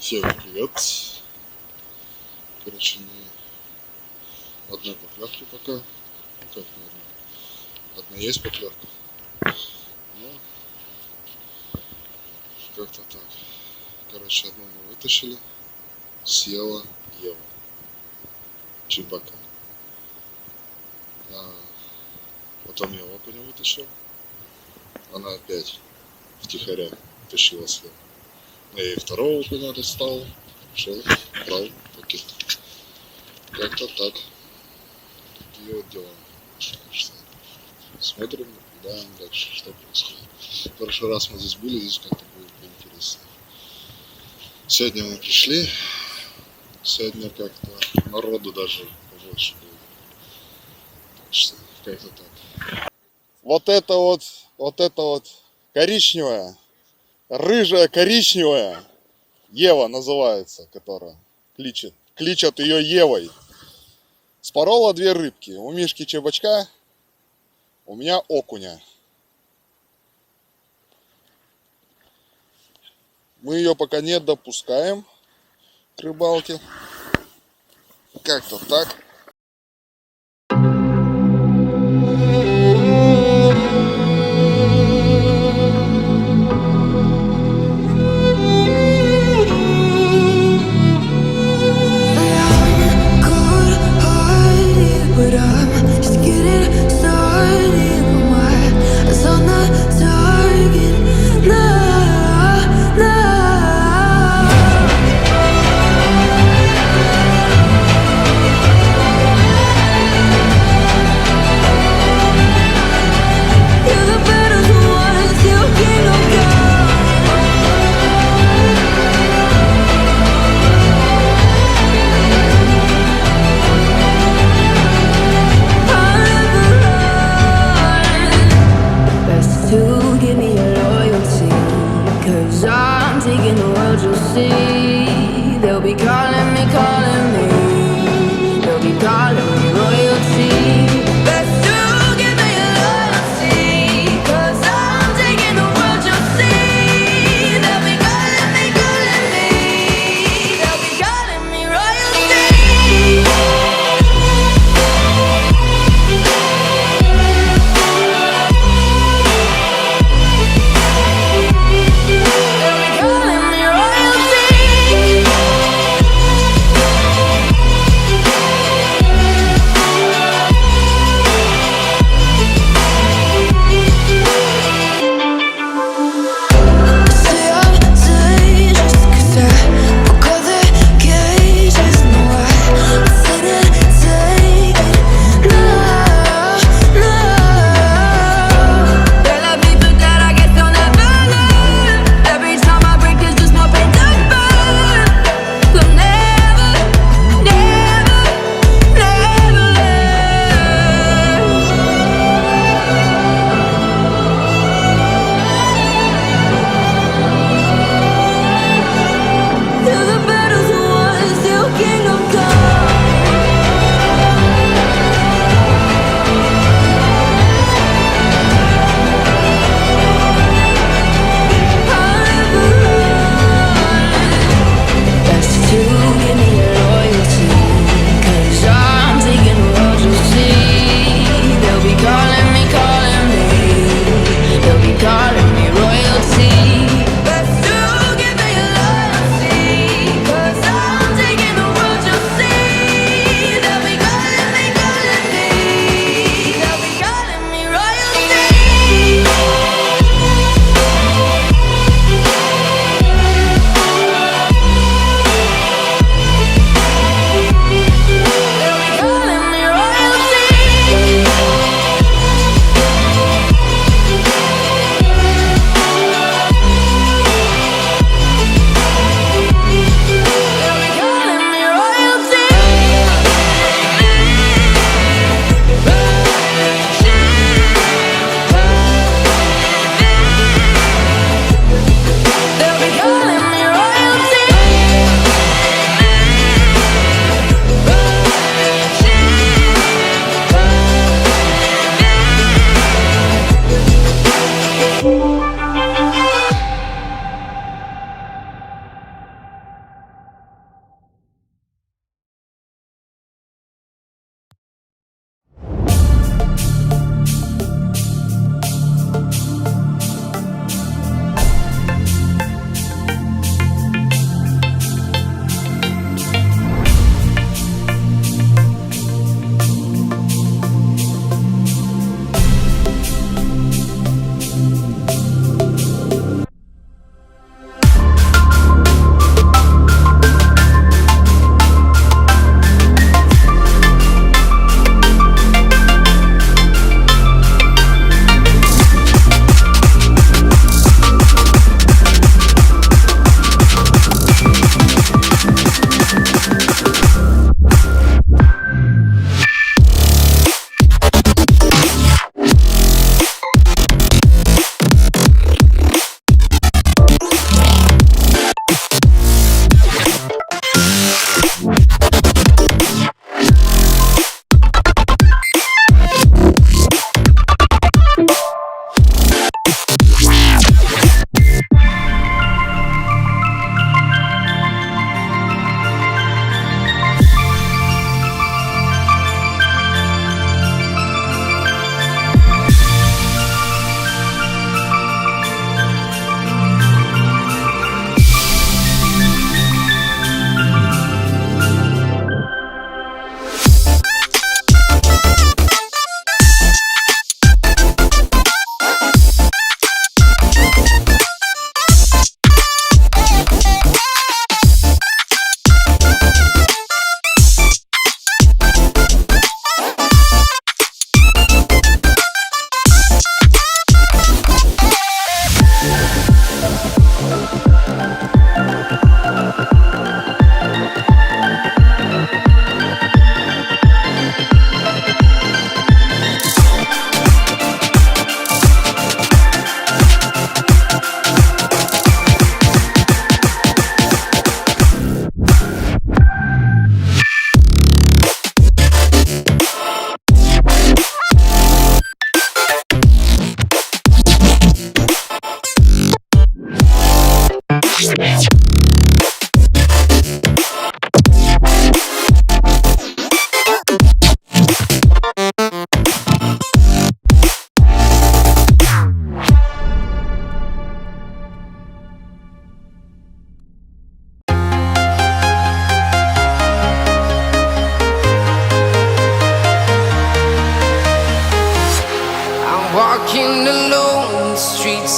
Всем привет. Короче, не одной поклевки пока. Ну как, наверное, одна есть поклевка. Но как-то так. Короче, одну мы вытащили. Съела Ева. Чебака. Потом я окуня вытащил. Она опять втихаря тащила съела. Я и второго окуня достал. Шел, брал пакет. Как-то так. Такие вот дела. Смотрим, наблюдаем дальше, что происходит. В прошлый раз мы здесь были, здесь как-то было поинтереснее. Сегодня мы пришли. Сегодня как-то народу даже побольше было. Так что как-то так. Вот это вот коричневая, рыжая коричневая Ева называется, которая кличат ее Евой. Спорола две рыбки. У Мишки чебачка, у меня окуня. Мы ее пока не допускаем к рыбалке. Как-то так.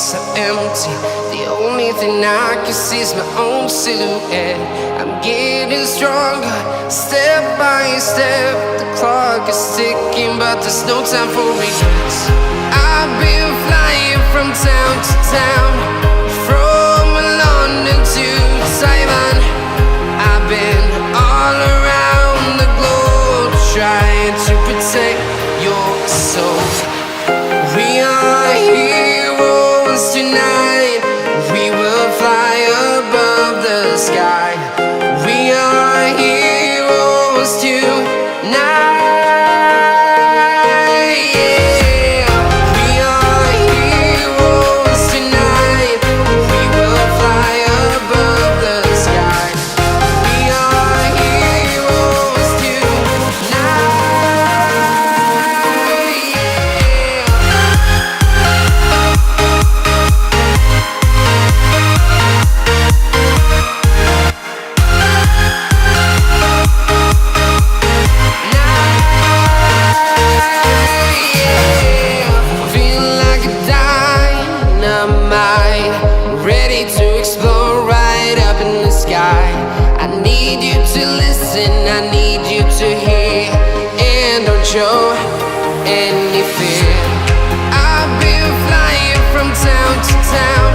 so empty. The only thing I can see is my own silhouette. I'm getting stronger, step by step. The clock is ticking, but there's no time for regrets. I've been flying from town to town, from London to Taiwan. I've been all around the globe, trying to protect your soul. We are heroes tonight. We will fly above the sky. We are heroes tonight. Yeah. We are heroes tonight. We will fly above the sky. We are heroes tonight. Feeling like a dynamite, ready to explode right up in the sky. I need you to listen, I need you to hear, and don't show any fear. I've been flying from town to town,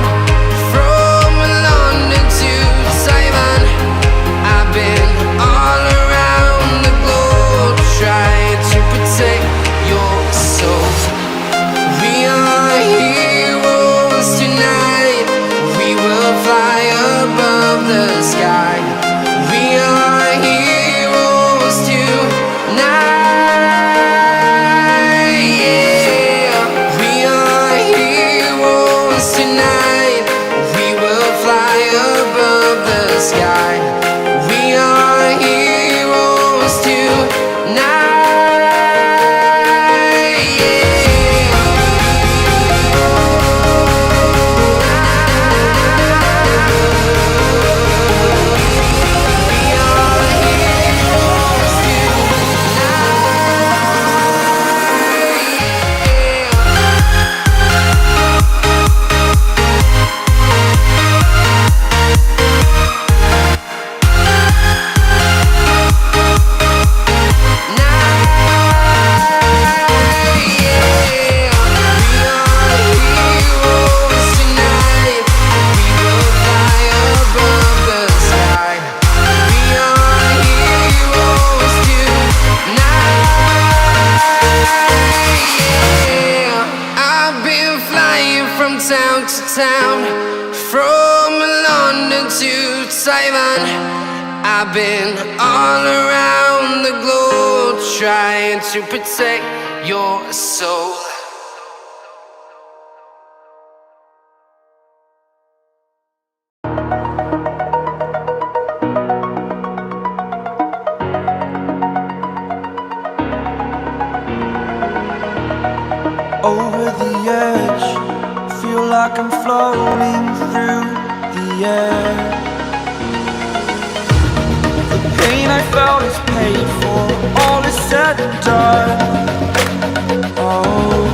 from London to Taiwan. I've been all around the globe, trying to protect your soul. We are heroes tonight. We will fly above the sky. We are heroes tonight. Yeah. We are heroes tonight. We will fly above the sky. We are heroes tonight. Town to town, from London to Taiwan. I've been all around the globe, trying to protect your soul. Over the edge, feel like I'm floating through the air. The pain I felt is paid for, all is said and done. Oh,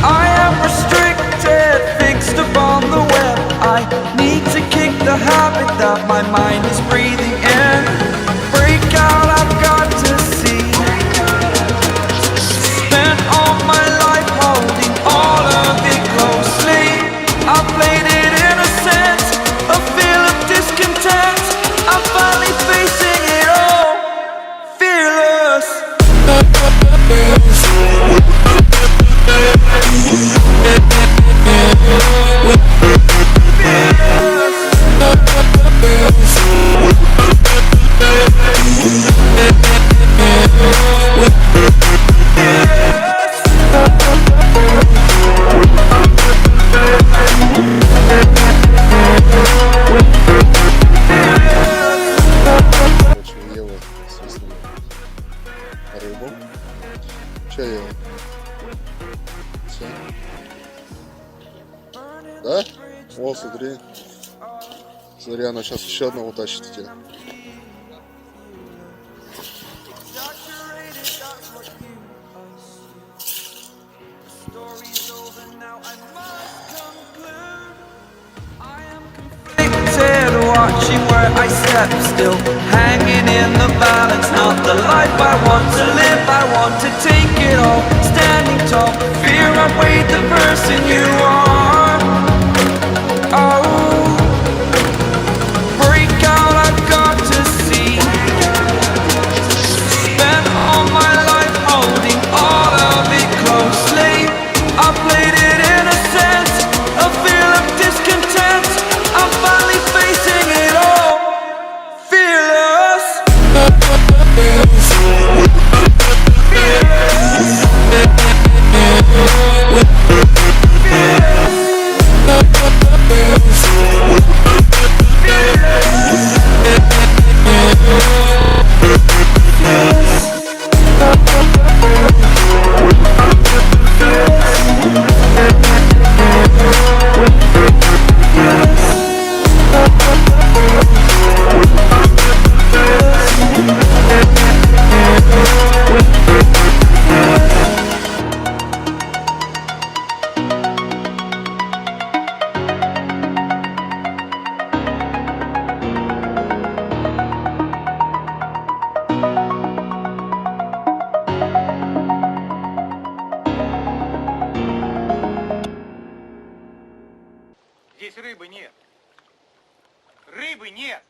I am restricted, fixed upon the web. I need to kick the habit that my mind is breathing in. Break out, I've got to see. Spent all my life holding all of it closely. I played it innocent, a feel of discontent. I'm finally facing it all, fearless. Ела, собственно, рыбу. Че ела? Все. Да? О, смотри. Смотри, она сейчас еще одного утащит в тебя. step still, hanging in the balance. Not the life I want to live, I want to take it all. Standing tall, fear outweighed the person you are. Oh, break out, I've got to see. Spent all my life holding all of it closely. I played it in a sense, a feel of discontent. I'm finally facing it all, fearless. Здесь рыбы нет. Рыбы нет.